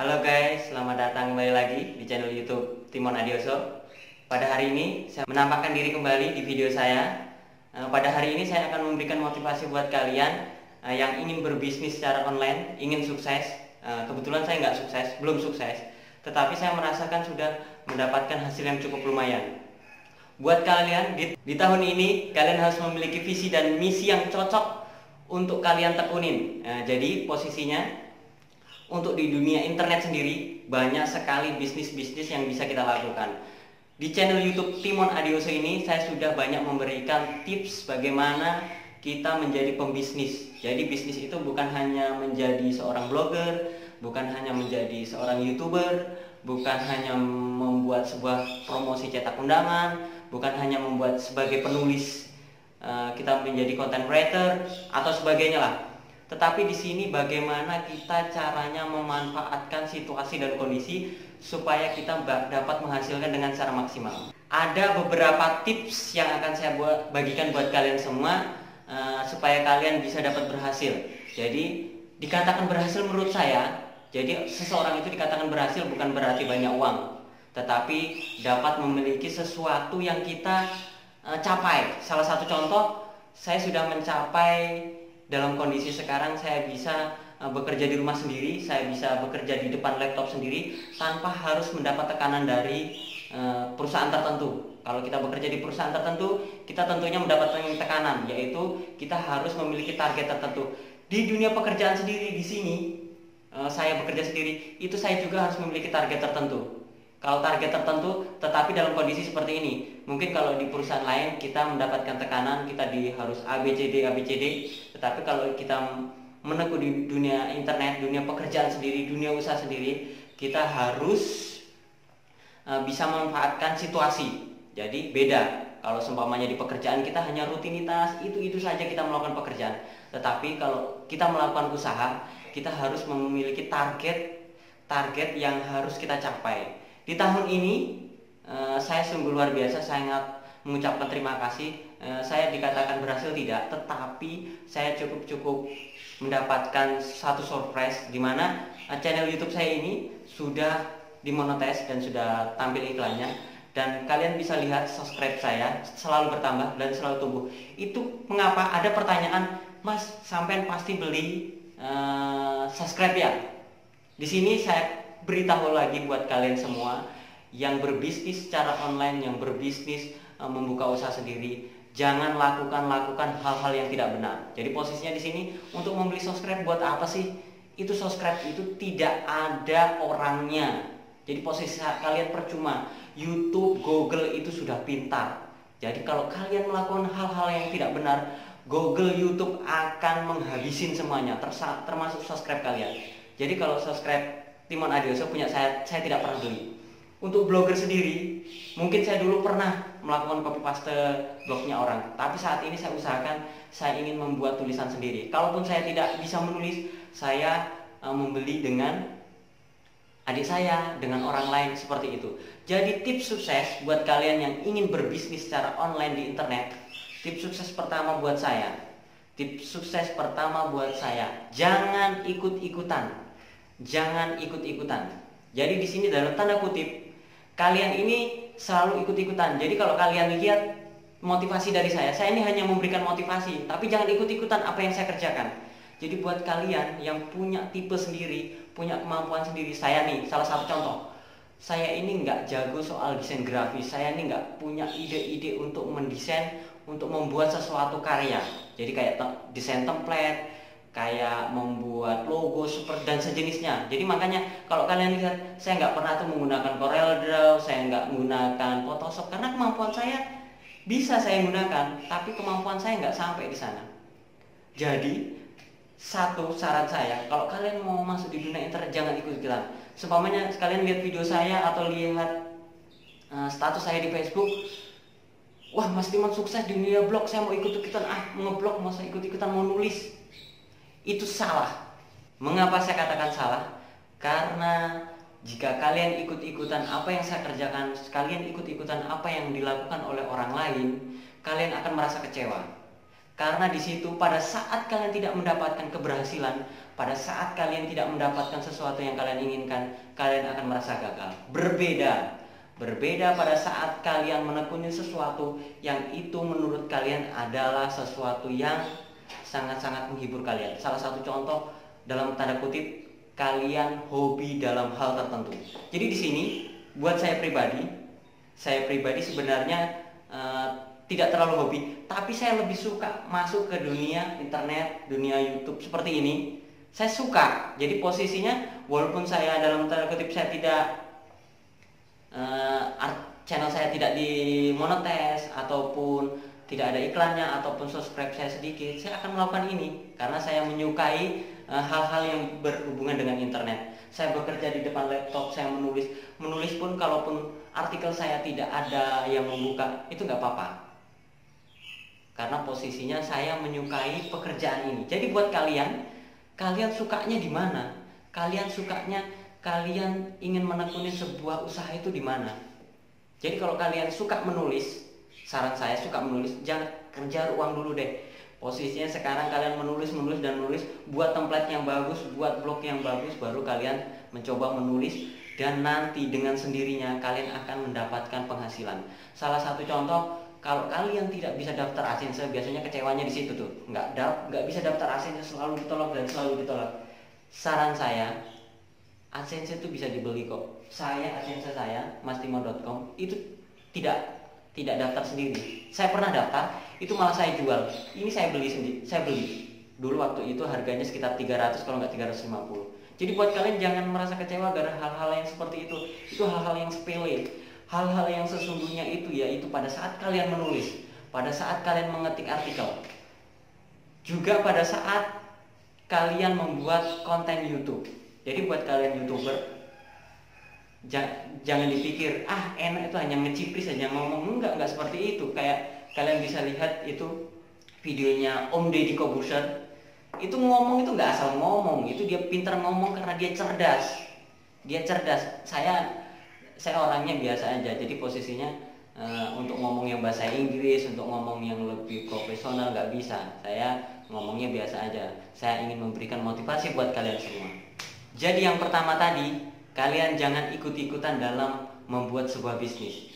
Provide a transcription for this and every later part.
Halo guys, selamat datang kembali lagi di channel YouTube Timon Adioso. Pada hari ini saya menampakkan diri kembali di video saya. Pada hari ini saya akan memberikan motivasi buat kalian yang ingin berbisnis secara online, ingin sukses. Kebetulan saya nggak sukses, belum sukses, tetapi saya merasakan sudah mendapatkan hasil yang cukup lumayan. Buat kalian di tahun ini, kalian harus memiliki visi dan misi yang cocok untuk kalian tekunin. Jadi posisinya, untuk di dunia internet sendiri banyak sekali bisnis-bisnis yang bisa kita lakukan. Di channel YouTube Timon Adioso ini saya sudah banyak memberikan tips bagaimana kita menjadi pembisnis. Jadi bisnis itu bukan hanya menjadi seorang blogger, bukan hanya menjadi seorang YouTuber, bukan hanya membuat sebuah promosi cetak undangan, bukan hanya membuat sebagai penulis kita menjadi content writer atau sebagainya lah. Tetapi di sini bagaimana kita caranya memanfaatkan situasi dan kondisi supaya kita dapat menghasilkan dengan cara maksimal. Ada beberapa tips yang akan saya bagikan buat kalian semua supaya kalian bisa dapat berhasil. Jadi dikatakan berhasil menurut saya, jadi seseorang itu dikatakan berhasil bukan berarti banyak uang, tetapi dapat memiliki sesuatu yang kita capai. Salah satu contoh, saya sudah mencapai. Dalam kondisi sekarang saya bisa bekerja di rumah sendiri, saya bisa bekerja di depan laptop sendiri tanpa harus mendapat tekanan dari perusahaan tertentu. Kalau kita bekerja di perusahaan tertentu, kita tentunya mendapatkan tekanan, yaitu kita harus memiliki target tertentu. Di dunia pekerjaan sendiri di sini, saya bekerja sendiri, itu saya juga harus memiliki target tertentu. Kalau target tertentu, tetapi dalam kondisi seperti ini, mungkin kalau di perusahaan lain kita mendapatkan tekanan, kita harus ABCD, tetapi kalau kita menekuni di dunia internet, dunia pekerjaan sendiri, dunia usaha sendiri, kita harus bisa memanfaatkan situasi. Jadi beda. Kalau seumpamanya di pekerjaan kita hanya rutinitas, itu saja kita melakukan pekerjaan. Tetapi kalau kita melakukan usaha, kita harus memiliki target yang harus kita capai. Di tahun ini saya sungguh luar biasa, sangat mengucapkan terima kasih. Saya dikatakan berhasil tidak, tetapi saya cukup mendapatkan satu surprise di mana channel YouTube saya ini sudah dimonetize dan sudah tampil iklannya, dan kalian bisa lihat subscribe saya selalu bertambah dan selalu tumbuh. Itu mengapa? Ada pertanyaan, Mas, sampean pasti beli subscribe ya? Di sini saya beritahu lagi buat kalian semua yang berbisnis secara online, yang berbisnis membuka usaha sendiri, jangan lakukan hal-hal yang tidak benar. Jadi posisinya di sini, untuk membeli subscribe buat apa sih? Itu subscribe itu tidak ada orangnya. Jadi posisi kalian percuma. YouTube, Google itu sudah pintar. Jadi kalau kalian melakukan hal-hal yang tidak benar, Google, YouTube akan menghabisin semuanya, termasuk subscribe kalian. Jadi kalau subscribe Timon Adioso punya saya tidak pernah beli. Untuk blogger sendiri, mungkin saya dulu pernah melakukan copy paste blognya orang, tapi saat ini saya usahakan, saya ingin membuat tulisan sendiri. Kalaupun saya tidak bisa menulis, saya membeli dengan adik saya, dengan orang lain, seperti itu. Jadi tips sukses buat kalian yang ingin berbisnis secara online di internet. Tips sukses pertama buat saya, jangan ikut-ikutan. Jangan ikut-ikutan. Jadi di sini dalam tanda kutip, kalian ini selalu ikut-ikutan. Jadi kalau kalian lihat motivasi dari saya ini hanya memberikan motivasi, tapi jangan ikut-ikutan apa yang saya kerjakan. Jadi buat kalian yang punya tipe sendiri, punya kemampuan sendiri, saya nih salah satu contoh. Saya ini nggak jago soal desain grafis, saya ini nggak punya ide-ide untuk mendesain, untuk membuat sesuatu karya. Jadi kayak desain template, kayak membuat logo super dan sejenisnya. Jadi makanya kalau kalian lihat, saya nggak pernah tuh menggunakan CorelDRAW, saya nggak menggunakan Photoshop, karena kemampuan saya bisa saya gunakan, tapi kemampuan saya nggak sampai di sana. Jadi satu saran saya, kalau kalian mau masuk di dunia internet, jangan ikut-ikutan. Seumpamanya kalian lihat video saya atau lihat status saya di Facebook, wah Mas Timon sukses di dunia blog, saya mau ikut-ikutan, ngeblog, mau saya ikut-ikutan, mau nulis. Itu salah. Mengapa saya katakan salah? Karena jika kalian ikut-ikutan apa yang saya kerjakan, kalian ikut-ikutan apa yang dilakukan oleh orang lain, kalian akan merasa kecewa. Karena di situ pada saat kalian tidak mendapatkan keberhasilan, pada saat kalian tidak mendapatkan sesuatu yang kalian inginkan, kalian akan merasa gagal. Berbeda pada saat kalian menekuni sesuatu yang itu menurut kalian adalah sesuatu yang sangat-sangat menghibur kalian. Salah satu contoh dalam tanda kutip, kalian hobi dalam hal tertentu. Jadi di sini buat saya pribadi sebenarnya tidak terlalu hobi, tapi saya lebih suka masuk ke dunia internet, dunia YouTube seperti ini. Saya suka. Jadi posisinya walaupun saya dalam tanda kutip saya tidak channel saya tidak dimonetes ataupun tidak ada iklannya ataupun subscribe saya sedikit, saya akan melakukan ini karena saya menyukai hal-hal yang berhubungan dengan internet. Saya bekerja di depan laptop, saya menulis pun kalaupun artikel saya tidak ada yang membuka, itu nggak apa-apa. Karena posisinya saya menyukai pekerjaan ini. Jadi buat kalian sukanya di mana? Kalian ingin menekuni sebuah usaha itu di mana? Jadi kalau kalian suka menulis, saran saya suka menulis, jangan kejar uang dulu deh. Posisinya sekarang kalian menulis, buat template yang bagus, buat blog yang bagus, baru kalian mencoba menulis, dan nanti dengan sendirinya kalian akan mendapatkan penghasilan. Salah satu contoh, kalau kalian tidak bisa daftar AdSense, biasanya kecewanya di situ tuh, nggak bisa daftar AdSense, selalu ditolak. Saran saya, AdSense itu bisa dibeli kok. AdSense saya, mastimo.com, itu tidak daftar sendiri. Saya pernah daftar, itu malah saya jual. Ini saya beli sendiri, saya beli. Dulu waktu itu harganya sekitar 300 kalau nggak 350. Jadi buat kalian jangan merasa kecewa gara hal-hal yang seperti itu. Itu hal-hal yang sepele. Hal-hal yang sesungguhnya itu yaitu pada saat kalian menulis, pada saat kalian mengetik artikel, juga pada saat kalian membuat konten YouTube. Jadi buat kalian YouTuber, jangan dipikir enak itu hanya ngecipris saja ngomong, enggak seperti itu. Kayak kalian bisa lihat itu videonya Om Deddy Corbuzier, itu ngomong itu nggak asal ngomong, itu dia pintar ngomong karena dia cerdas. Saya orangnya biasa aja, jadi posisinya untuk ngomong yang bahasa Inggris, untuk ngomong yang lebih profesional nggak bisa. Saya ngomongnya biasa aja. Saya ingin memberikan motivasi buat kalian semua. Jadi yang pertama tadi, kalian jangan ikut-ikutan dalam membuat sebuah bisnis.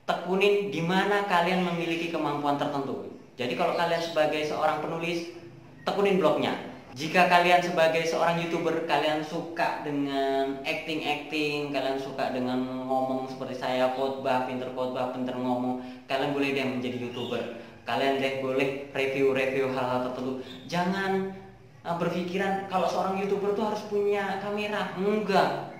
Tekunin di mana kalian memiliki kemampuan tertentu. Jadi kalau kalian sebagai seorang penulis, tekunin blognya. Jika kalian sebagai seorang YouTuber, kalian suka dengan acting, kalian suka dengan ngomong seperti saya, pinter ngomong, kalian boleh deh menjadi YouTuber. Kalian deh boleh review hal-hal tertentu. Jangan berpikiran kalau seorang YouTuber tuh harus punya kamera. Enggak.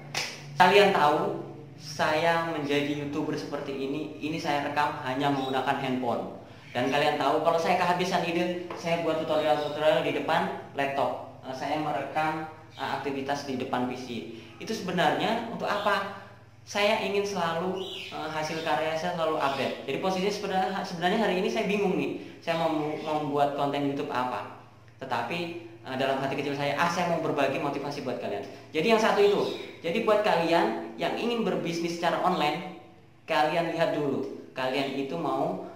Kalian tahu saya menjadi YouTuber seperti ini saya rekam hanya menggunakan handphone. Dan kalian tahu kalau saya kehabisan ide, saya buat tutorial di depan laptop. Saya merekam aktivitas di depan PC. Itu sebenarnya untuk apa? Saya ingin selalu hasil karya saya selalu update. Jadi posisinya sebenarnya hari ini saya bingung nih. Saya mau membuat konten YouTube apa. Tetapi dalam hati kecil saya mau berbagi motivasi buat kalian. Jadi yang satu itu. Jadi buat kalian yang ingin berbisnis secara online, kalian lihat dulu. Kalian itu mau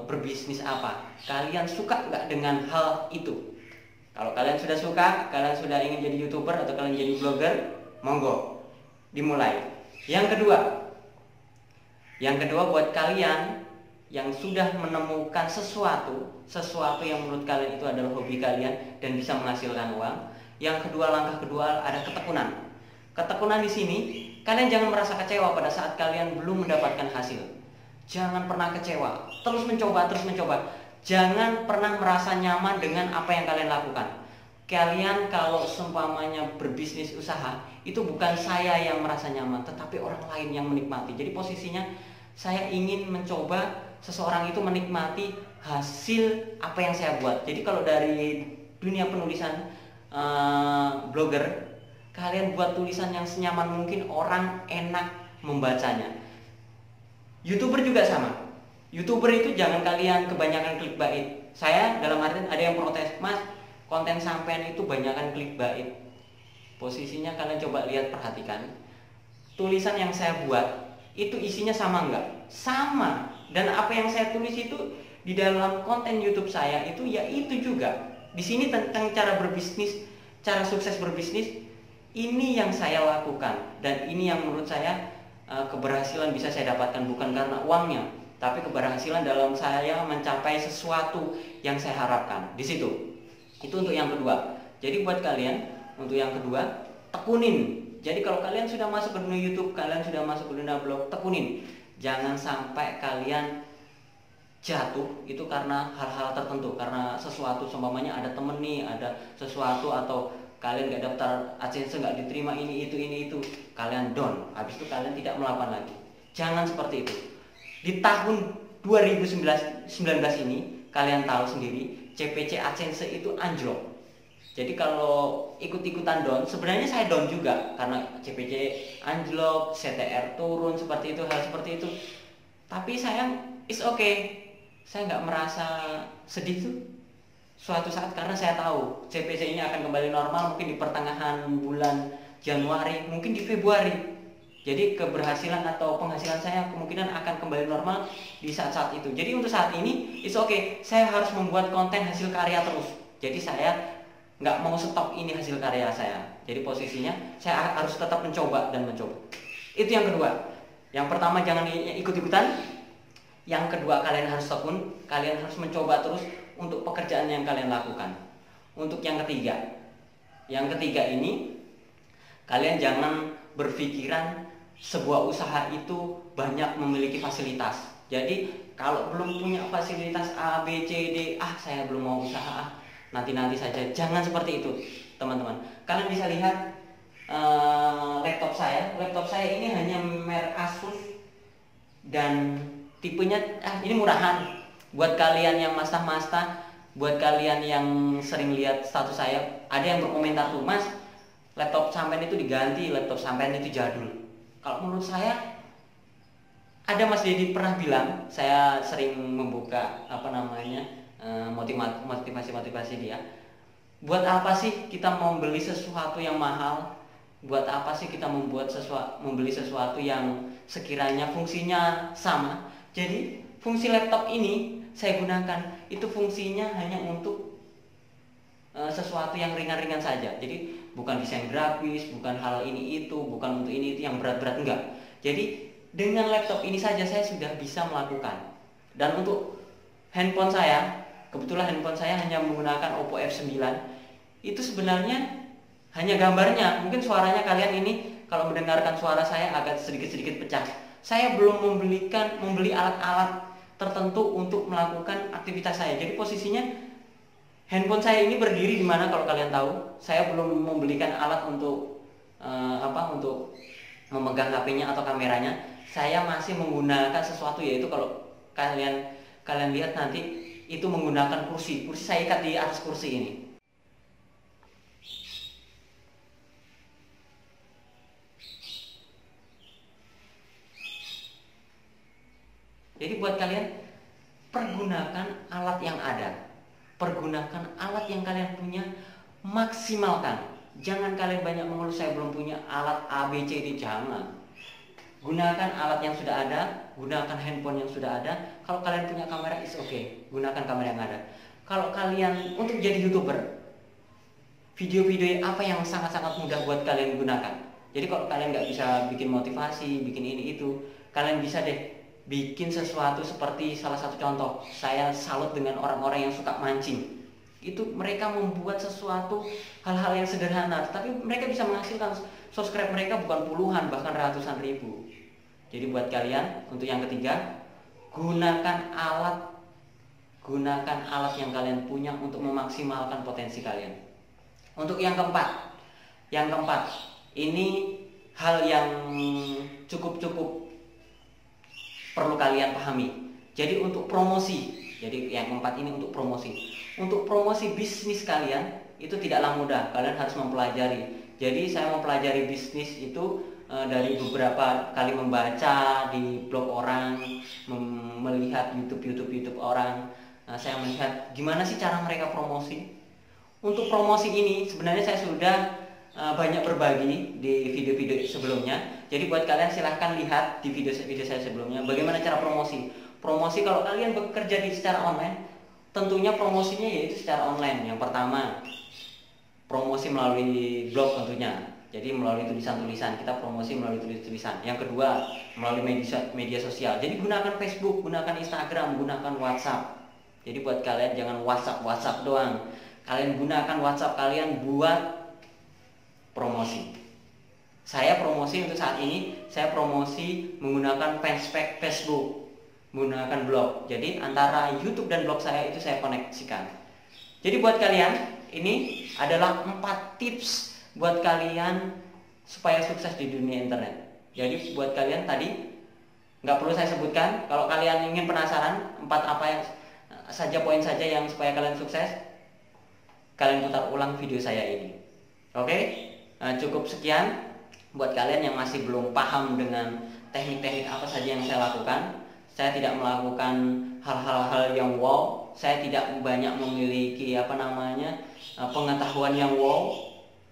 berbisnis apa? Kalian suka nggak dengan hal itu? Kalau kalian sudah suka, kalian sudah ingin jadi YouTuber atau kalian jadi blogger, monggo dimulai. Yang kedua buat kalian yang sudah menemukan sesuatu yang menurut kalian itu adalah hobi kalian dan bisa menghasilkan uang. Langkah kedua ada ketekunan. Ketekunan di sini, kalian jangan merasa kecewa pada saat kalian belum mendapatkan hasil. Jangan pernah kecewa, terus mencoba. Jangan pernah merasa nyaman dengan apa yang kalian lakukan. Kalian kalau seumpamanya berbisnis usaha, itu bukan saya yang merasa nyaman, tetapi orang lain yang menikmati. Jadi posisinya saya ingin mencoba seseorang itu menikmati hasil apa yang saya buat. Jadi kalau dari dunia penulisan blogger, kalian buat tulisan yang senyaman mungkin, orang enak membacanya. YouTuber juga sama. YouTuber itu jangan kalian kebanyakan clickbait. Saya dalam artian ada yang protes, "Mas, konten sampean itu banyakan clickbait." Posisinya kalian coba lihat, perhatikan. Tulisan yang saya buat itu isinya sama enggak? Sama. Dan apa yang saya tulis itu di dalam konten YouTube saya itu ya itu juga. Di sini tentang cara berbisnis cara sukses berbisnis, ini yang saya lakukan dan ini yang menurut saya keberhasilan bisa saya dapatkan bukan karena uangnya, tapi keberhasilan dalam saya mencapai sesuatu yang saya harapkan. Di situ. Itu untuk yang kedua. Jadi buat kalian, untuk yang kedua, tekunin. Jadi kalau kalian sudah masuk ke dunia YouTube, kalian sudah masuk ke dunia blog, tekunin. Jangan sampai kalian jatuh itu karena hal-hal tertentu, karena sesuatu, seumpamanya ada temen nih, ada sesuatu, atau kalian gak daftar AdSense, gak diterima ini itu, kalian down. Habis itu kalian tidak melakukan lagi. Jangan seperti itu. Di tahun 2019 ini kalian tahu sendiri, CPC AdSense itu anjlok. Jadi kalau ikut-ikutan down, sebenarnya saya down juga karena CPC anjlok, CTR turun, seperti itu, hal seperti itu. Tapi saya is okay, saya nggak merasa sedih tuh suatu saat karena saya tahu CPC ini akan kembali normal mungkin di pertengahan bulan Januari, mungkin di Februari. Jadi keberhasilan atau penghasilan saya kemungkinan akan kembali normal di saat-saat itu. Jadi untuk saat ini it's okay, saya harus membuat konten hasil karya terus. Jadi saya nggak mau stop ini hasil karya saya. Jadi posisinya saya harus tetap mencoba dan mencoba. Itu yang kedua. Yang pertama, jangan ikut-ikutan. Yang kedua, kalian harus tekun. Kalian harus mencoba terus untuk pekerjaan yang kalian lakukan. Untuk yang ketiga ini, kalian jangan berpikiran sebuah usaha itu banyak memiliki fasilitas. Jadi kalau belum punya fasilitas A, B, C, D, saya belum mau usaha, nanti saja. Jangan seperti itu, teman-teman. Kalian bisa lihat laptop saya ini hanya merek Asus dan tipenya ini murahan. Buat kalian yang masta-masta, buat kalian yang sering lihat status saya, ada yang berkomentar tuh, Mas, laptop sampean itu diganti, laptop sampean itu jadul. Kalau menurut saya, ada Mas Dedi pernah bilang, saya sering membuka motivasi dia. Buat apa sih kita mau beli sesuatu yang mahal? Buat apa sih kita membeli sesuatu yang sekiranya fungsinya sama? Jadi fungsi laptop ini saya gunakan itu fungsinya hanya untuk sesuatu yang ringan-ringan saja. Jadi bukan desain grafis, bukan hal ini itu, bukan untuk ini itu yang berat-berat, enggak. Jadi dengan laptop ini saja saya sudah bisa melakukan. Dan untuk handphone saya, kebetulan handphone saya hanya menggunakan Oppo F9. Itu sebenarnya hanya gambarnya. Mungkin suaranya kalian ini kalau mendengarkan suara saya agak sedikit-sedikit pecah. Saya belum membeli alat-alat tertentu untuk melakukan aktivitas saya. Jadi posisinya handphone saya ini berdiri di mana kalau kalian tahu. Saya belum membelikan alat untuk untuk memegang HP-nya atau kameranya. Saya masih menggunakan sesuatu, yaitu kalau kalian lihat nanti itu menggunakan kursi saya ikat di atas kursi ini. Jadi buat kalian, pergunakan alat yang ada, pergunakan alat yang kalian punya, maksimalkan. Jangan kalian banyak mengeluh saya belum punya alat A, B, C, D, jangan. Gunakan alat yang sudah ada, gunakan handphone yang sudah ada. Kalau kalian punya kamera, is okay, gunakan kamera yang ada. Kalau kalian untuk jadi YouTuber, video-video apa yang sangat-sangat mudah buat kalian gunakan. Jadi kalau kalian nggak bisa bikin motivasi, bikin ini itu, kalian bisa deh bikin sesuatu seperti salah satu contoh. Saya salut dengan orang-orang yang suka mancing. Itu mereka membuat sesuatu hal-hal yang sederhana, tapi mereka bisa menghasilkan subscribe mereka bukan puluhan bahkan ratusan ribu. Jadi buat kalian, untuk yang ketiga, gunakan alat yang kalian punya untuk memaksimalkan potensi kalian. Untuk yang keempat, ini hal yang cukup perlu kalian pahami. Jadi untuk promosi, jadi yang keempat ini untuk promosi. Untuk promosi bisnis kalian itu tidaklah mudah, kalian harus mempelajari. Jadi saya mempelajari bisnis itu dari beberapa kali membaca di blog orang, melihat YouTube orang. Saya melihat gimana sih cara mereka promosi. Untuk promosi ini sebenarnya saya sudah banyak berbagi di video-video sebelumnya. Jadi buat kalian silahkan lihat di video saya sebelumnya bagaimana cara promosi. Promosi kalau kalian bekerja di secara online, tentunya promosinya yaitu secara online. Yang pertama, promosi melalui blog tentunya. Jadi melalui tulisan-tulisan, kita promosi melalui tulisan. Yang kedua, melalui media sosial. Jadi gunakan Facebook, gunakan Instagram, gunakan WhatsApp. Jadi buat kalian jangan WhatsApp doang. Kalian gunakan WhatsApp kalian buat promosi. Saya promosi untuk saat ini, saya promosi menggunakan fanspage Facebook, menggunakan blog. Jadi antara YouTube dan blog saya itu saya koneksikan. Jadi buat kalian, ini adalah 4 tips buat kalian supaya sukses di dunia internet. Jadi buat kalian tadi nggak perlu saya sebutkan. Kalau kalian ingin penasaran 4 apa yang saja poin saja yang supaya kalian sukses, kalian putar ulang video saya ini. Oke, cukup sekian. Buat kalian yang masih belum paham dengan teknik-teknik apa saja yang saya lakukan, saya tidak melakukan hal-hal yang wow. Saya tidak banyak memiliki pengetahuan yang wow.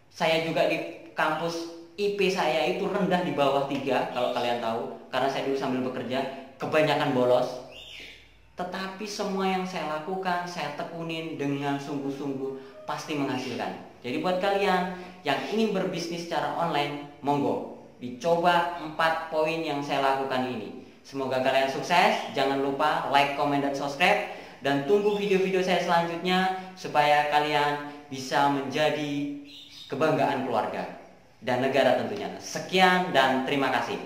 Saya juga di kampus IP saya itu rendah, di bawah 3 kalau kalian tahu, karena saya dulu sambil bekerja kebanyakan bolos. Tetapi semua yang saya lakukan, saya tekunin dengan sungguh-sungguh, pasti menghasilkan. Jadi buat kalian yang ingin berbisnis secara online, monggo dicoba 4 poin yang saya lakukan ini. Semoga kalian sukses. Jangan lupa like, comment, dan subscribe. Dan tunggu video-video saya selanjutnya supaya kalian bisa menjadi kebanggaan keluarga dan negara tentunya. Sekian dan terima kasih.